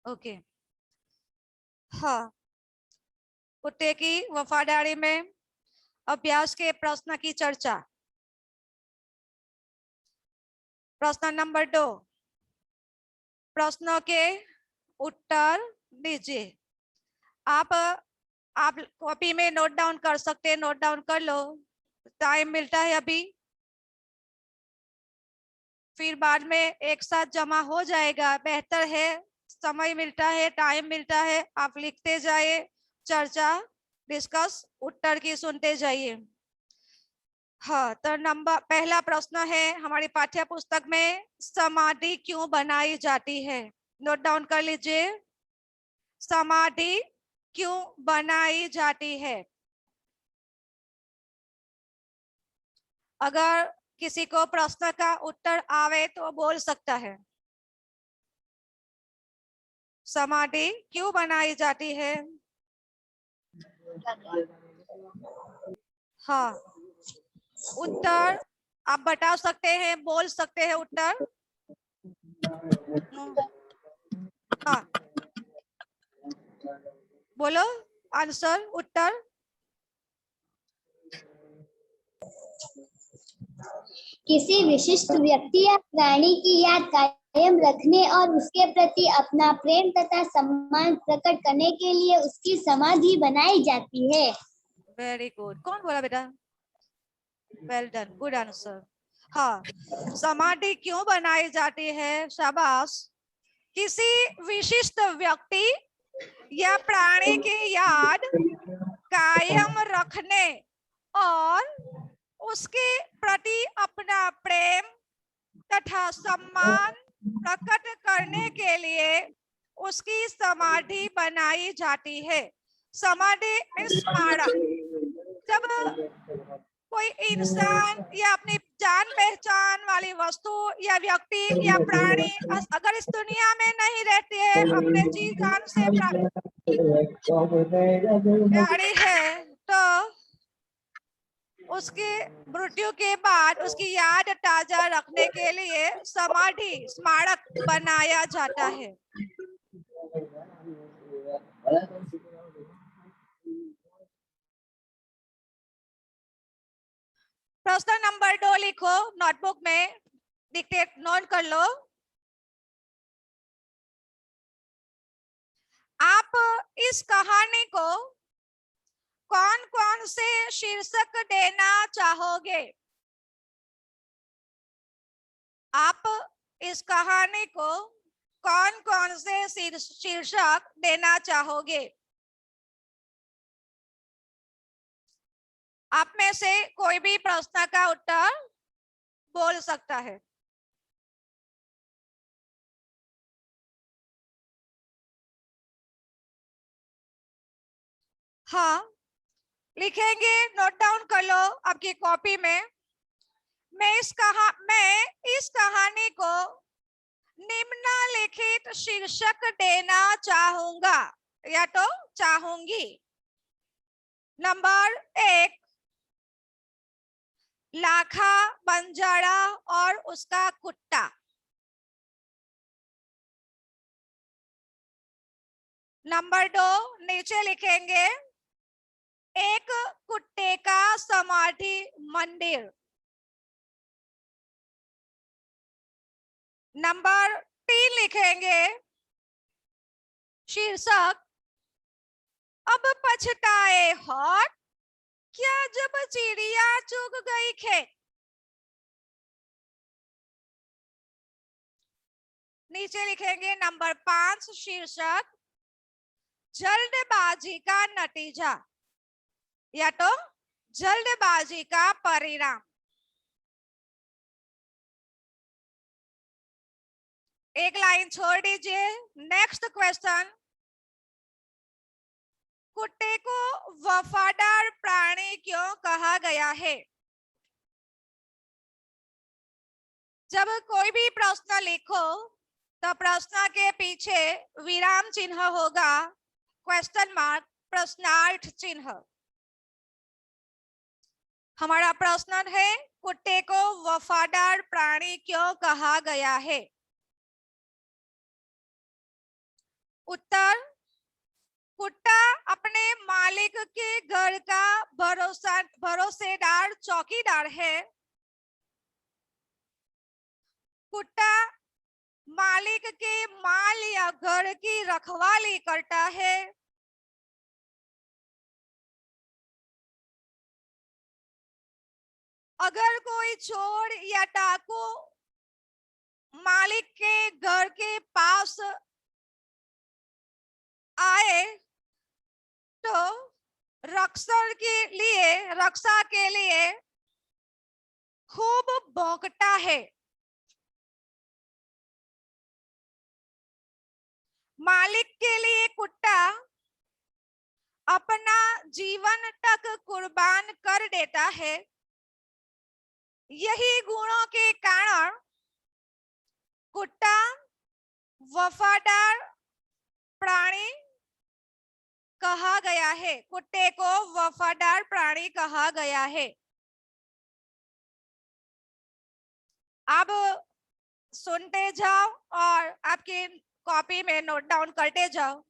Okay. हाँ, कुत्ते की वफादारी में अभ्यास के प्रश्न की चर्चा। प्रश्न नंबर 2, प्रश्नों के उत्तर दीजिए। आप कॉपी में नोट डाउन कर सकते हैं, नोट डाउन कर लो, टाइम मिलता है अभी, फिर बाद में एक साथ जमा हो जाएगा, बेहतर है। समय मिलता है, टाइम मिलता है, आप लिखते जाइए, चर्चा डिस्कस उत्तर की सुनते जाइए। हाँ, तो पहला प्रश्न है हमारी पाठ्य पुस्तक में, समाधि क्यों बनाई जाती है? नोट डाउन कर लीजिए, समाधि क्यों बनाई जाती है? अगर किसी को प्रश्न का उत्तर आवे तो बोल सकता है। समाधि क्यों बनाई जाती है? हाँ, उत्तर आप बता सकते हैं, बोल सकते हैं उत्तर। हाँ, बोलो आंसर, उत्तर। किसी विशिष्ट व्यक्ति या प्राणी की याद कायम रखने और उसके प्रति अपना प्रेम तथा सम्मान प्रकट करने के लिए उसकी समाधि बनाई जाती है। Very good. कौन बोला बेटा? Well done, good answer. हाँ, समाधि क्यों बनाई जाती है? शाबाश। किसी विशिष्ट व्यक्ति या प्राणी की याद कायम रखने और उसके प्रति अपना प्रेम तथा सम्मान प्रकट करने के लिए उसकी समाधि बनाई जाती है। समाधि स्मारक, जब कोई इंसान या अपनी जान पहचान वाली वस्तु या व्यक्ति या प्राणी अगर इस दुनिया में नहीं रहते हैं, अपने जी जान से प्यारी है, तो उसकी मृत्यु के बाद उसकी याद ताजा रखने के लिए समाधि स्मारक बनाया जाता है। प्रश्न नंबर 2 लिखो नोटबुक में, डिक्टेट नोट कर लो। आप इस कहानी को कौन कौन से शीर्षक देना चाहोगे? आप इस कहानी को कौन कौन से शीर्षक देना चाहोगे? आप में से कोई भी प्रश्न का उत्तर बोल सकता है। हाँ, लिखेंगे, नोट डाउन कर लो आपकी कॉपी में। मैं इस कहानी को निम्नलिखित शीर्षक देना चाहूंगा या तो चाहूंगी। नंबर 1, लाखा बंजारा और उसका कुत्ता। नंबर 2, नीचे लिखेंगे, एक कुत्ते का समाधि मंदिर। नंबर 3 लिखेंगे, शीर्षक, अब पछताए हॉट क्या जब चिड़िया चुग गई खेत। नीचे लिखेंगे नंबर 5, शीर्षक, जल्दबाजी का नतीजा या तो जल्दबाजी का परिणाम। एक लाइन छोड़ दीजिए। नेक्स्ट क्वेश्चन, कुत्ते को वफादार प्राणी क्यों कहा गया है? जब कोई भी प्रश्न लिखो तो प्रश्न के पीछे विराम चिन्ह होगा, क्वेश्चन मार्क, प्रश्नार्थ चिन्ह। हमारा प्रश्न है, कुत्ते को वफादार प्राणी क्यों कहा गया है? उत्तर, कुत्ता अपने मालिक के घर का भरोसेदार चौकीदार है। कुत्ता मालिक के माल या घर की रखवाली करता है। अगर कोई चोर या डाकू मालिक के घर के पास आए तो रक्षा के लिए खूब भौंकता है। मालिक के लिए कुत्ता अपना जीवन तक कुर्बान कर देता है। यही गुणों के कारण कुत्ता वफादार प्राणी कहा गया है। कुत्ते को वफादार प्राणी कहा गया है। अब सुनते जाओ और आपकी कॉपी में नोट डाउन करते जाओ।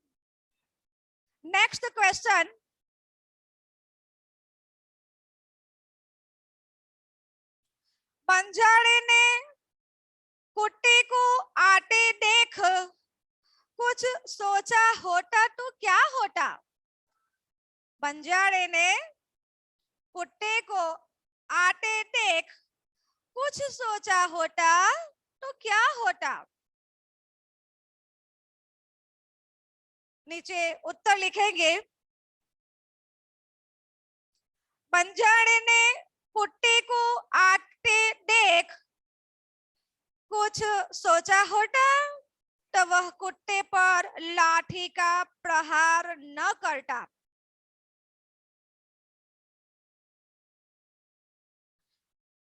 नेक्स्ट क्वेश्चन, बंजारे ने कुत्ते को आते देख कुछ सोचा होता तो क्या होता? बंजारे ने कुत्ते को आते देख कुछ सोचा होता तो क्या होता? नीचे उत्तर लिखेंगे। बंजारे ने कुत्ते को आते देख कुछ सोचा होता तो वह कुत्ते पर लाठी का प्रहार न करता।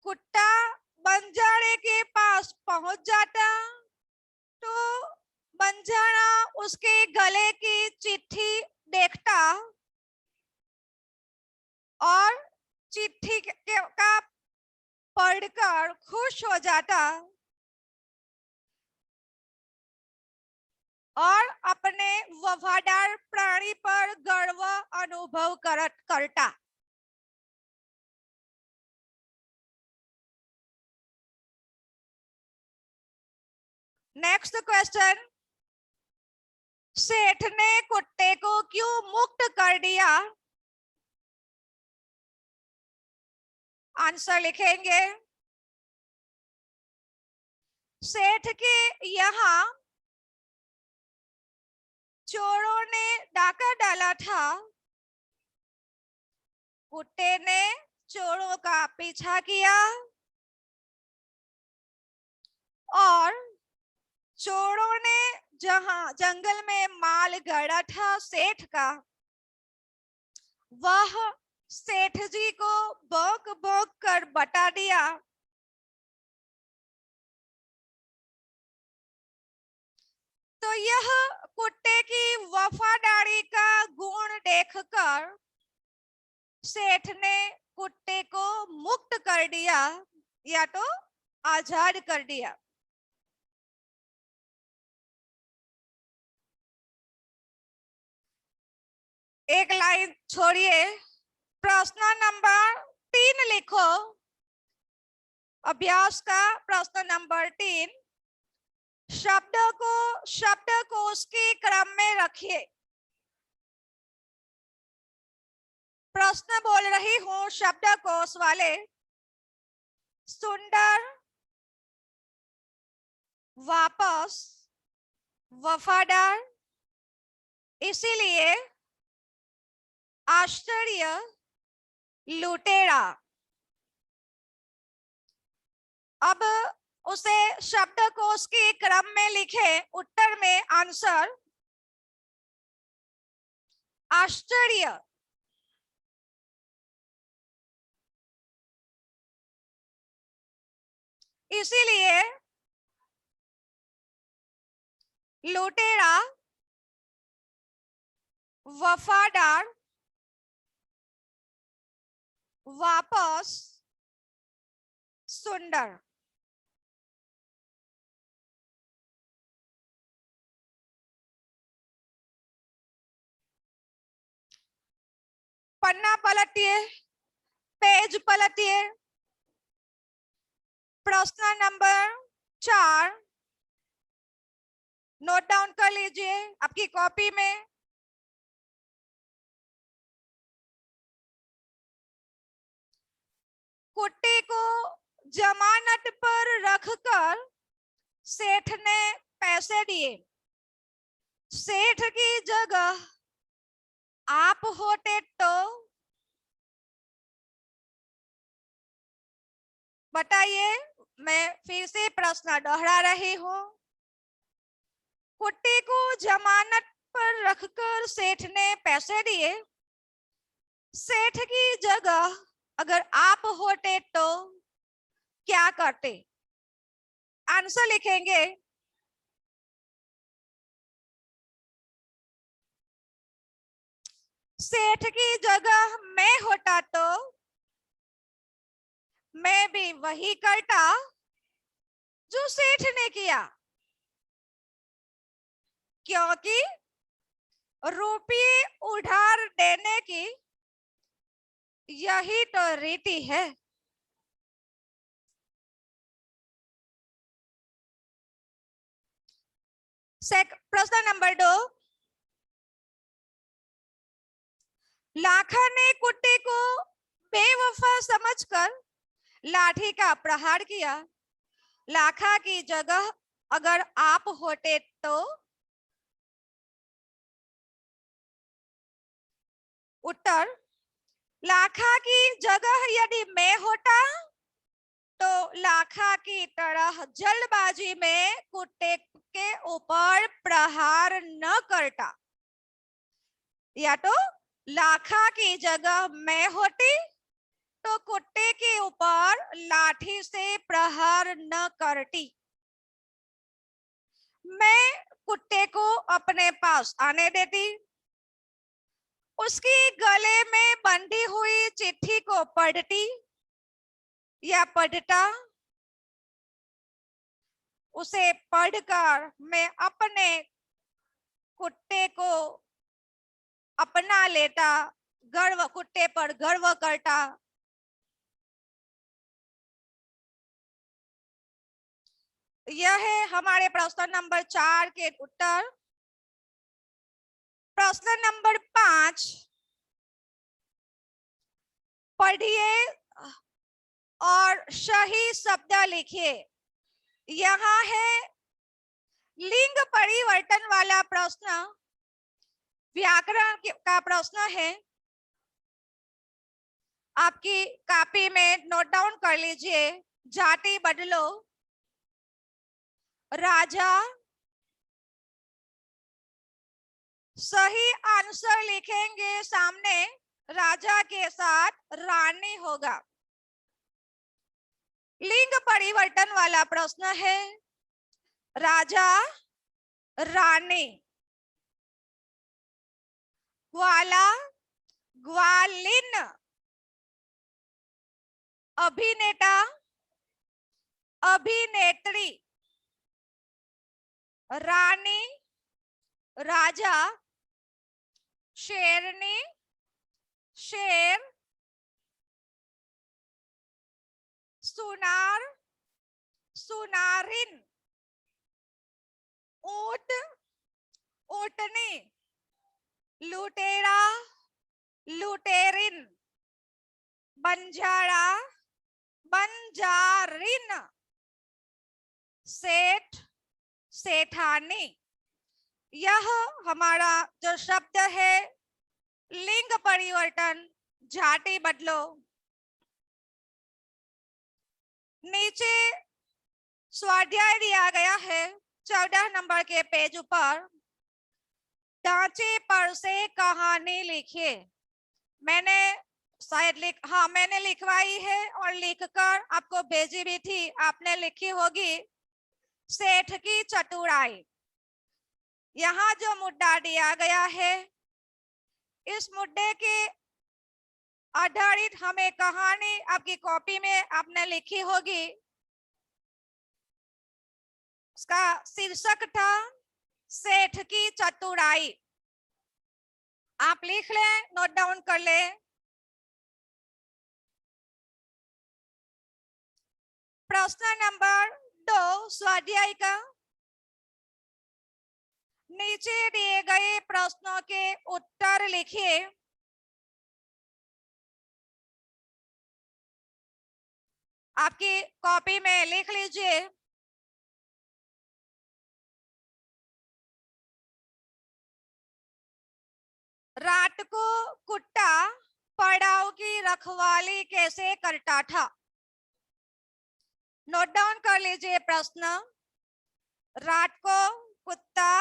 कुत्ता बंजारे के पास पहुंच जाता तो बंजारा उसके गले की चिट्ठी देखता और चिट्ठी का पढ़कर खुश हो जाता और अपने वफादार प्राणी पर गर्व अनुभव करता। नेक्स्ट क्वेश्चन, सेठ ने कुत्ते को क्यों मुक्त कर दिया? आंसर लिखेंगे। सेठ के यहाँ चोरों ने डाका डाला था। कुत्ते ने चोरों का पीछा किया और चोरों ने जहां जंगल में माल गाड़ा था सेठ का, वह सेठ जी को भौंक भौंक कर बता दिया। तो यह कुत्ते की वफादारी का गुण देखकर सेठ ने कुत्ते को मुक्त कर दिया या तो आजाद कर दिया। एक लाइन छोड़िए, प्रश्न नंबर 3 लिखो। अभ्यास का प्रश्न नंबर 3, शब्दकोश के क्रम में रखिए। प्रश्न बोल रही हूं शब्दकोश वाले। सुंदर, वापस, वफादार, इसीलिए, आश्चर्य, लुटेरा। अब उसे शब्दकोश के क्रम में लिखे। उत्तर में आंसर आश्चर्य, इसीलिए, लुटेरा, वफादार, वापस, सुंदर। पन्ना पलटिए, पेज पलटिए। प्रश्न नंबर 4 नोट डाउन कर लीजिए आपकी कॉपी में। कुट्टी को जमानत पर रखकर सेठ ने पैसे दिए। सेठ की जगह आप होते तो बताइए। मैं फिर से प्रश्न दोहरा रही हूं। कुट्टी को जमानत पर रखकर सेठ ने पैसे दिए। सेठ की जगह अगर आप होते तो क्या करते? आंसर लिखेंगे। सेठ की जगह मैं होता तो मैं भी वही करता जो सेठ ने किया, क्योंकि रुपये उधार देने की यही तो रीति है। प्रश्न नंबर 2। लाखा ने कुट्टी को बेवफा समझकर लाठी का प्रहार किया। लाखा की जगह अगर आप होते तो? उत्तर, लाखा की जगह यदि मैं होता तो लाखा की तरह जल्दबाजी में कुत्ते के ऊपर प्रहार न करता, या तो लाखा की जगह मैं होती तो कुत्ते के ऊपर लाठी से प्रहार न करती। मैं कुत्ते को अपने पास आने देती, उसकी गले में बंधी हुई चिट्ठी को पढ़ती या पढ़ता। उसे पढ़कर मैं अपने कुत्ते को अपना लेता, गर्व, कुत्ते पर गर्व करता। यह है हमारे प्रश्न नंबर 4 के उत्तर। प्रश्न नंबर 5 पढ़िए और सही शब्द लिखिए। यहाँ है लिंग परिवर्तन वाला प्रश्न, व्याकरण का प्रश्न है। आपकी कॉपी में नोट डाउन कर लीजिए। जाति बदलो, राजा। सही आंसर लिखेंगे सामने, राजा के साथ रानी होगा। लिंग परिवर्तन वाला प्रश्न है, राजा रानी। ग्वाला ग्वालिन। अभिनेता अभिनेत्री। रानी राजा। शेरनी शेर। सुनार सुनारिन। ऊंट ऊंटनी। लुटेरा लुटेरिन। बंजारा बंजारिन। सेठ सेठानी। यह हमारा जो शब्द है लिंग परिवर्तन, जाति बदलो। नीचे स्वाध्याय दिया गया है 14 नंबर के पेज पर। ढांचे पर से कहानी लिखिए। मैंने शायद मैंने लिखवाई है और लिखकर आपको भेजी भी थी, आपने लिखी होगी। सेठ की चतुराई। यहाँ जो मुद्दा दिया गया है, इस मुद्दे के आधारित हमें कहानी आपकी कॉपी में आपने लिखी होगी। उसका शीर्षक था सेठ की चतुराई। आप लिख लें, नोट डाउन कर लें। प्रश्न नंबर 2 स्वाध्याय का। नीचे दिए गए प्रश्नों के उत्तर लिखिए। आपकी कॉपी में लिख लीजिए। रात को कुत्ता पड़ाव की रखवाली कैसे करता था? नोट डाउन कर लीजिए प्रश्न। रात को कुत्ता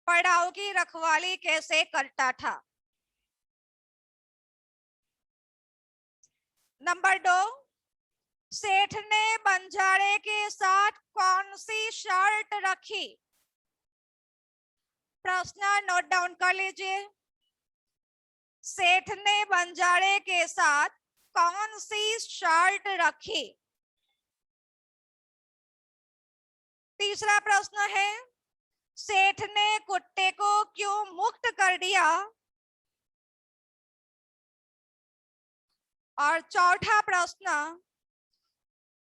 पड़ाव की रखवाली कैसे करता था? नंबर 2, सेठ ने बंजारे के साथ कौन सी शर्त रखी? प्रश्न नोट डाउन कर लीजिए। सेठ ने बंजारे के साथ कौन सी शर्त रखी? तीसरा प्रश्न है, सेठ ने कुत्ते को क्यों मुक्त कर दिया? और चौथा प्रश्न,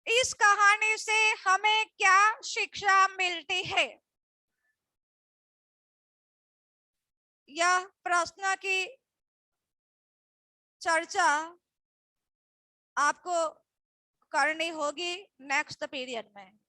इस कहानी से हमें क्या शिक्षा मिलती है? यह प्रश्न की चर्चा आपको करनी होगी नेक्स्ट पीरियड में।